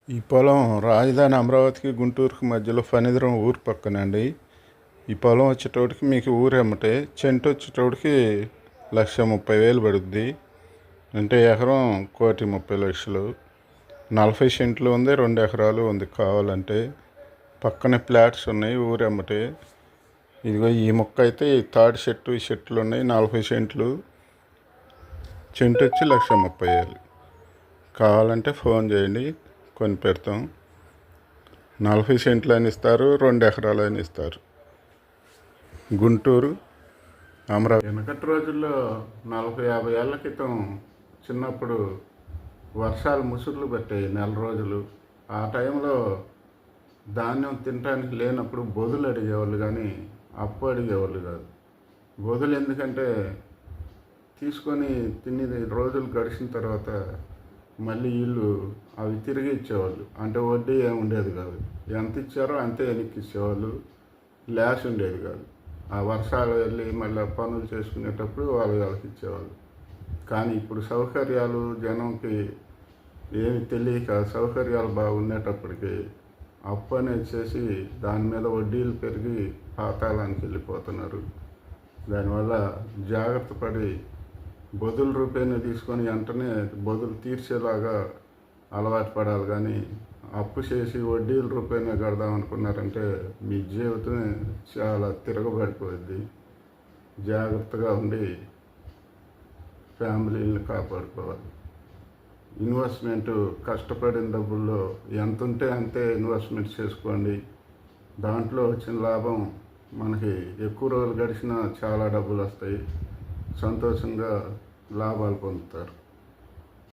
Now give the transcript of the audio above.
ఈ పొలం రాజధాని అమరావతికి గుంటూరుకి మధ్యలో ఫణిదురం ఊరు పక్కనండి. ఈ పొలం వచ్చేటోడికి మీకు ఊరు ఎమ్మటే చెంటు వచ్చేటోడికి 1,30,000 పడుద్ది. అంటే ఎకరం 1,30,00,000. 40 సెంట్లు ఉంది, 2 ఎకరాలు ఉంది కావాలంటే. పక్కనే ఫ్లాట్స్ ఉన్నాయి ఊరు ఎమ్మటే. ఇదిగో ఈ మొక్క అయితే ఈ తాడి చెట్టు ఈ చెట్లు ఉన్నాయి, 40 సెంట్లు. చెంటు వచ్చి 1,30,000. కావాలంటే ఫోన్ చేయండి, కొని పెడతాం. 40 సెంట్లు అని ఇస్తారు, 2 ఎకరాలు అని ఇస్తారు. గుంటూరు అమరావతి. వెనకటి రోజుల్లో 40-50 ఏళ్ల క్రితం చిన్నప్పుడు వర్షాలు ముసుర్లు పెట్టాయి నెల రోజులు. ఆ టైంలో ధాన్యం తినడానికి లేనప్పుడు బొదులు అడిగేవాళ్ళు, కానీ అప్పు అడిగేవాళ్ళు కాదు. బొదులు ఎందుకంటే తీసుకొని తిని రోజులు గడిచిన తర్వాత మళ్ళీ వీళ్ళు అవి తిరిగి ఇచ్చేవాళ్ళు. అంటే వడ్డీ ఏమి ఉండేది కాదు, ఎంత ఇచ్చారో అంతే వెనక్కి ఇచ్చేవాళ్ళు. ల్యాస్ ఉండేది కాదు. ఆ వర్షాలు వెళ్ళి మళ్ళీ పనులు చేసుకునేటప్పుడు వాళ్ళకి ఇచ్చేవాళ్ళు. కానీ ఇప్పుడు సౌకర్యాలు జనంకి ఏమి తెలియక సౌకర్యాలు బాగుండేటప్పటికి అప్పు అనేది చేసి దాని మీద వడ్డీలు పెరిగి పాతాళానికి వెళ్ళిపోతున్నారు. దానివల్ల జాగ్రత్త పడి బొదుల రూపాయలు తీసుకొని వెంటనే బొదులు తీర్చేలాగా అలవాటు పడాలి. కానీ అప్పు చేసి వడ్డీల రూపాయనే కడదాం అనుకున్నారంటే మీ జీవితమే చాలా తిరగబడిపోద్ది. జాగ్రత్తగా ఉండి ఫ్యామిలీని కాపాడుకోవాలి. ఇన్వెస్ట్మెంట్ కష్టపడిన డబ్బుల్లో ఎంత ఉంటే అంతే ఇన్వెస్ట్మెంట్ చేసుకోండి. దాంట్లో వచ్చిన లాభం మనకి ఎక్కువ రోజులు గడిచినా చాలా డబ్బులు వస్తాయి. సంతోషంగా లాభాలు పొందుతారు.